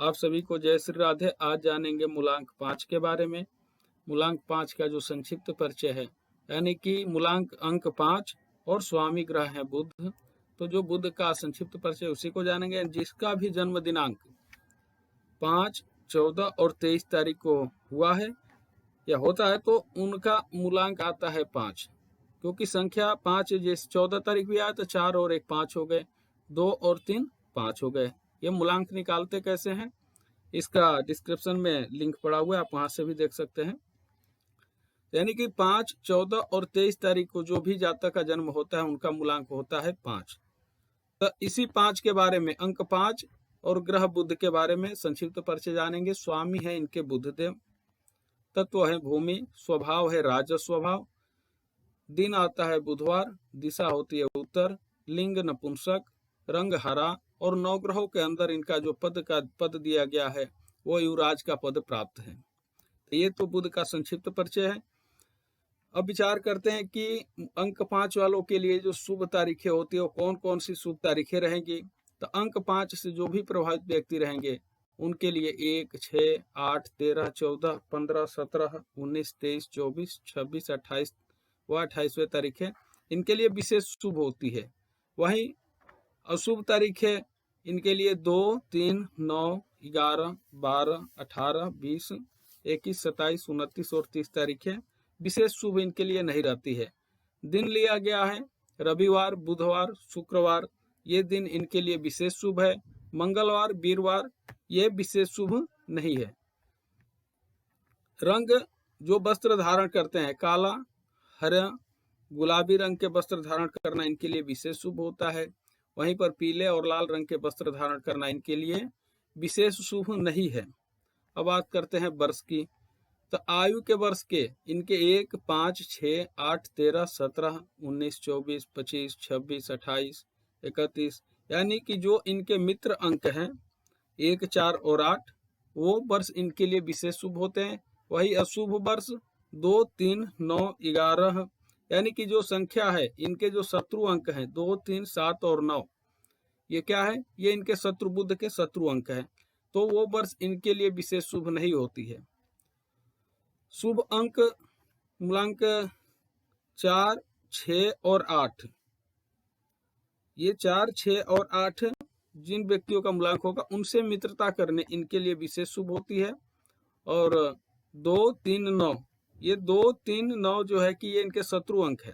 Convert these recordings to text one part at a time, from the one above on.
आप सभी को जय श्री राधे। आज जानेंगे मूलांक 5 के बारे में। मूलांक 5 का जो संक्षिप्त परिचय है, यानी कि मूलांक अंक 5 और स्वामी ग्रह है बुध। तो जो बुध का संक्षिप्त परिचय उसी को जानेंगे, जिसका भी जन्म दिनांक 5, 14 और 23 तारीख को हुआ है या होता है, तो उनका मूलांक आता है 5। क्योंकि संख्या 5 जैसे 14 तारीख भी आया तो 4 और 1 5 हो गए, 2 और 3 5 हो गए। ये मूलांक निकालते कैसे हैं, इसका डिस्क्रिप्शन में लिंक पड़ा हुआ है, आप वहां से भी देख सकते हैं। यानी कि 5, 14 और 23 तारीख को जो भी जातक का जन्म होता है उनका मूलांक होता है 5। तो इसी 5 के बारे में, अंक 5 और ग्रह बुध के बारे में संक्षिप्त परिचय जानेंगे। स्वामी है इनके बुधदेव, तत्व है भूमि, स्वभाव है राजस स्वभाव, दिन आता है बुधवार, दिशा होती है उत्तर, लिंग नपुंसक, रंग हरा और 9 ग्रहों के अंदर इनका जो पद दिया गया है वो युवराज का पद प्राप्त है। तो ये तो बुध का संक्षिप्त परिचय है। अब विचार करते हैं कि अंक 5 वालों के लिए जो शुभ तारीखें होती है वो कौन कौन सी शुभ तारीखें रहेंगी। तो अंक 5 से जो भी प्रभावित व्यक्ति रहेंगे उनके लिए 1, 6, 8, 13, 14, 15, 17, 19, 23, 24, 26, 28 व 28वें तारीख है, इनके लिए विशेष शुभ होती है। वहीं अशुभ तारीख है इनके लिए 2, 3, 9, 11, 12, 18, 20, 21, 27, 29 और 30 तारीख है, विशेष शुभ इनके लिए नहीं रहती है। दिन लिया गया है रविवार, बुधवार, शुक्रवार, ये दिन इनके लिए विशेष शुभ है। मंगलवार, वीरवार ये विशेष शुभ नहीं है। रंग जो वस्त्र धारण करते हैं, काला, हरा, गुलाबी रंग के वस्त्र धारण करना इनके लिए विशेष शुभ होता है। वहीं पर पीले और लाल रंग के वस्त्र धारण करना इनके लिए विशेष शुभ नहीं है। अब बात करते हैं वर्ष की। तो आयु के वर्ष के इनके 1, 5, 6, 8, 13, 17, 19, 24, 25, 26, 28, 31, यानी कि जो इनके मित्र अंक हैं 1, 4 और 8, वो वर्ष इनके लिए विशेष शुभ होते हैं। वही अशुभ वर्ष 2, 3, 9, 11, यानी कि जो संख्या है इनके जो शत्रु अंक हैं 2, 3, 7 और 9, ये क्या है, ये इनके शत्रु बुध के शत्रु अंक है, तो वो वर्ष इनके लिए विशेष शुभ नहीं होती है। शुभ अंक मूलांक 4, 6 और 8, ये 4, 6 और 8 जिन व्यक्तियों का मूलांक होगा उनसे मित्रता करने इनके लिए विशेष शुभ होती है। और 2, 3, 9, ये 2, 3, 9 जो है कि ये इनके शत्रु अंक है,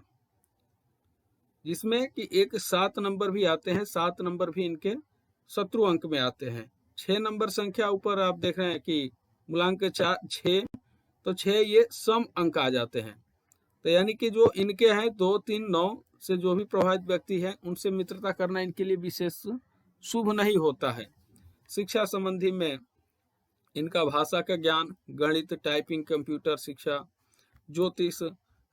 जिसमें कि एक 7 नंबर भी आते हैं, 7 नंबर भी इनके शत्रु अंक में आते हैं। 6 नंबर संख्या ऊपर आप देख रहे हैं कि मूलांक 4, 6, तो 6 ये सम अंक आ जाते हैं। तो यानी कि जो इनके हैं 2, 3, 9 से जो भी प्रभावित व्यक्ति है उनसे मित्रता करना इनके लिए विशेष शुभ नहीं होता है। शिक्षा संबंधी में इनका भाषा का ज्ञान, गणित, टाइपिंग, कंप्यूटर शिक्षा, ज्योतिष,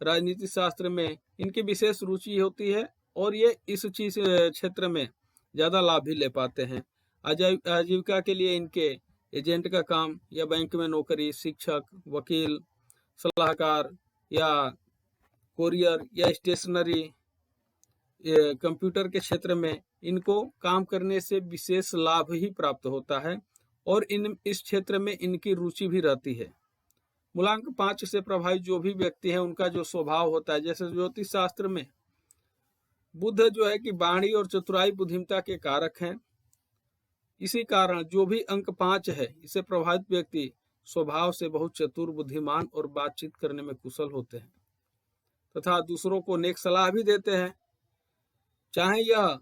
राजनीति शास्त्र में इनकी विशेष रुचि होती है और ये इस चीज क्षेत्र में ज्यादा लाभ भी ले पाते हैं। आजीविका के लिए इनके एजेंट का काम या बैंक में नौकरी, शिक्षक, वकील, सलाहकार या कोरियर या स्टेशनरी, कंप्यूटर के क्षेत्र में इनको काम करने से विशेष लाभ ही प्राप्त होता है और इस क्षेत्र में इनकी रुचि भी रहती है। मूलांक 5 से प्रभावित जो भी व्यक्ति है उनका जो स्वभाव होता है, जैसे ज्योतिष शास्त्र में बुध जो है कि वाणी और चतुराई बुद्धिमता के कारक हैं। इसी कारण जो भी अंक 5 है इसे प्रभावित व्यक्ति स्वभाव से बहुत चतुर, बुद्धिमान और बातचीत करने में कुशल होते हैं तथा दूसरों को नेक सलाह भी देते हैं। चाहे यह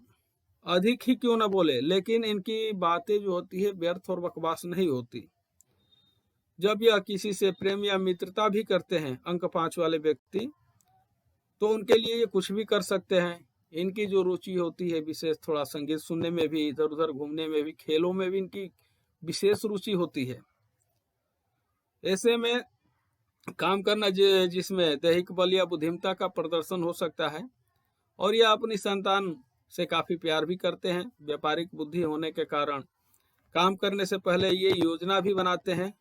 अधिक ही क्यों न बोले, लेकिन इनकी बातें जो होती है व्यर्थ और बकवास नहीं होती। जब यह किसी से प्रेम या मित्रता भी करते हैं अंक 5 वाले व्यक्ति, तो उनके लिए ये कुछ भी कर सकते हैं। इनकी जो रुचि होती है विशेष थोड़ा संगीत सुनने में भी, इधर उधर घूमने में भी, खेलों में भी इनकी विशेष रुचि होती है। ऐसे में काम करना जिसमें दैहिक बल या बुद्धिमता का प्रदर्शन हो सकता है। और यह अपनी संतान से काफी प्यार भी करते हैं। व्यापारिक बुद्धि होने के कारण काम करने से पहले ये योजना भी बनाते हैं।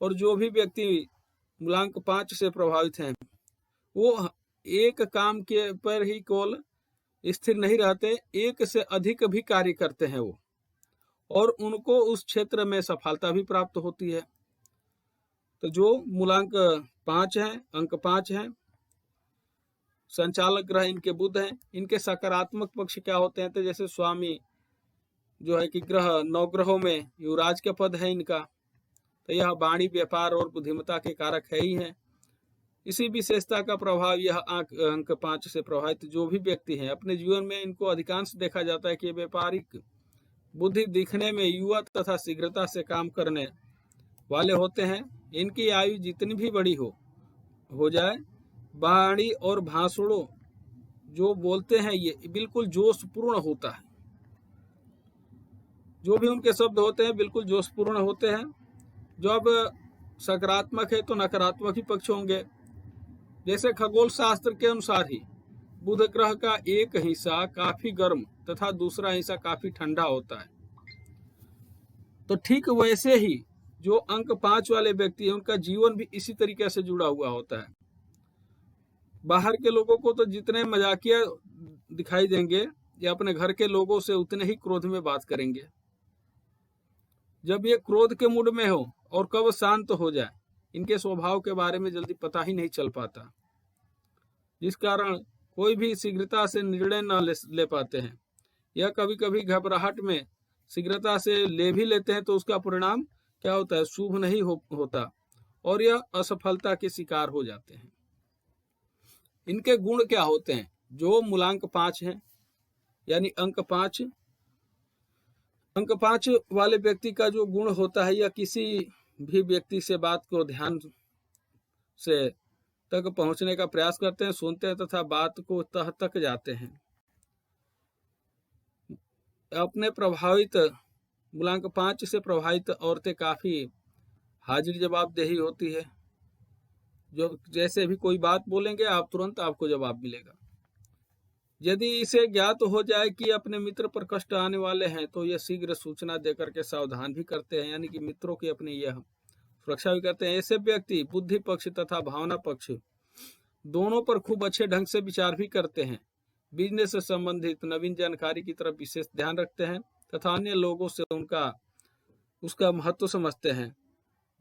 और जो भी व्यक्ति मूलांक 5 से प्रभावित हैं वो एक काम के पर ही केवल स्थिर नहीं रहते, एक से अधिक भी कार्य करते हैं वो, और उनको उस क्षेत्र में सफलता भी प्राप्त होती है। तो जो मूलांक 5 है, अंक 5 है, संचालक ग्रह इनके बुध हैं। इनके सकारात्मक पक्ष क्या होते हैं? तो जैसे स्वामी जो है कि ग्रह, 9 ग्रहों में युवराज का पद है इनका, तो यह वाणी, व्यापार और बुद्धिमत्ता के कारक है ही है। इसी विशेषता का प्रभाव यह अंक 5 से प्रभावित जो भी व्यक्ति हैं अपने जीवन में, इनको अधिकांश देखा जाता है कि व्यापारिक बुद्धि दिखने में युवा तथा शीघ्रता से काम करने वाले होते हैं। इनकी आयु जितनी भी बड़ी हो जाए, वाणी और भाषणों जो बोलते हैं ये बिल्कुल जोशपूर्ण होता है। जो भी उनके शब्द होते हैं बिल्कुल जोशपूर्ण होते हैं। जो अब सकारात्मक है तो नकारात्मक ही पक्ष होंगे। जैसे खगोल शास्त्र के अनुसार ही बुध ग्रह का एक हिस्सा काफी गर्म तथा दूसरा हिस्सा काफी ठंडा होता है। तो ठीक वैसे ही जो अंक 5 वाले व्यक्ति हैं उनका जीवन भी इसी तरीके से जुड़ा हुआ होता है। बाहर के लोगों को तो जितने मजाकिया दिखाई देंगे, या अपने घर के लोगों से उतने ही क्रोध में बात करेंगे। जब ये क्रोध के मूड में हो और कब शांत हो जाए, इनके स्वभाव के बारे में जल्दी पता ही नहीं चल पाता, जिस कारण कोई भी शीघ्रता से निर्णय न ले पाते हैं। यह कभी कभी घबराहट में शीघ्रता से ले भी लेते हैं तो उसका परिणाम क्या होता है? शुभ नहीं होता और यह असफलता के शिकार हो जाते हैं। इनके गुण क्या होते हैं? जो मूलांक 5 है, यानी अंक 5 वाले व्यक्ति का जो गुण होता है, या किसी भी व्यक्ति से बात को ध्यान से तक पहुंचने का प्रयास करते हैं, सुनते हैं तथा बात को तह तक जाते हैं। अपने प्रभावित मूलांक 5 से प्रभावित औरतें काफी हाजिर जवाबदेही होती है। जो जैसे भी कोई बात बोलेंगे आप तुरंत आपको जवाब मिलेगा। यदि इसे ज्ञात हो जाए कि अपने मित्र पर कष्ट आने वाले हैं तो यह शीघ्र सूचना देकर के सावधान भी करते हैं, यानी कि मित्रों की अपनी यह सुरक्षा भी करते हैं। ऐसे व्यक्ति बुद्धि पक्ष तथा भावना पक्ष दोनों पर खूब अच्छे ढंग से विचार भी करते हैं। बिजनेस से संबंधित नवीन जानकारी की तरफ विशेष ध्यान रखते हैं तथा अन्य लोगों से उसका महत्व समझते हैं।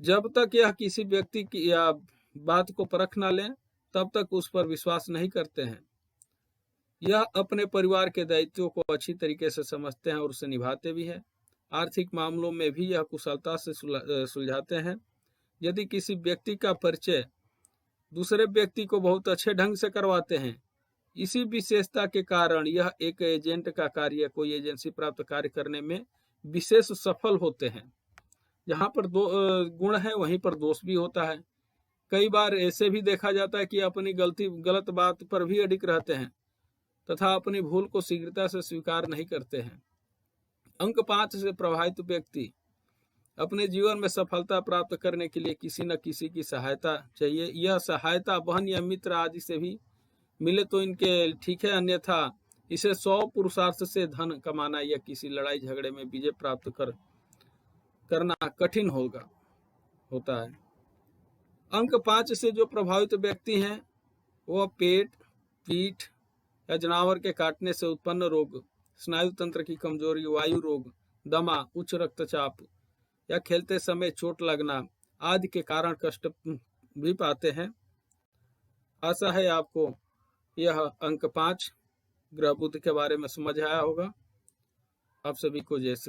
जब तक यह किसी व्यक्ति की या बात को परख ना लें तब तक उस पर विश्वास नहीं करते हैं। यह अपने परिवार के दायित्वों को अच्छी तरीके से समझते हैं और उसे निभाते भी हैं। आर्थिक मामलों में भी यह कुशलता से सुलझाते हैं। यदि किसी व्यक्ति का परिचय दूसरे व्यक्ति को बहुत अच्छे ढंग से करवाते हैं, इसी विशेषता के कारण यह एक एजेंट का कार्य, कोई एजेंसी प्राप्त कार्य करने में विशेष सफल होते हैं। जहाँ पर गुण है वहीं पर दोष भी होता है। कई बार ऐसे भी देखा जाता है कि अपनी गलत बात पर भी अडिग रहते हैं तथा अपनी भूल को शीघ्रता से स्वीकार नहीं करते हैं। अंक 5 से प्रभावित व्यक्ति अपने जीवन में सफलता प्राप्त करने के लिए किसी न किसी की सहायता चाहिए। यह सहायता बहन या मित्र आदि से भी मिले तो इनके ठीक है, अन्यथा इसे 100 पुरुषार्थ से धन कमाना या किसी लड़ाई झगड़े में विजय प्राप्त करना कठिन होता है। अंक 5 से जो प्रभावित व्यक्ति हैं वह पेट, पीठ या जानवर के काटने से उत्पन्न रोग, स्नायु तंत्र की कमजोरी, वायु रोग, दमा, उच्च रक्तचाप या खेलते समय चोट लगना आदि के कारण कष्ट भी पाते हैं। आशा है आपको यह अंक 5 ग्रह बुध के बारे में समझ आया होगा। आप सभी को जय श्री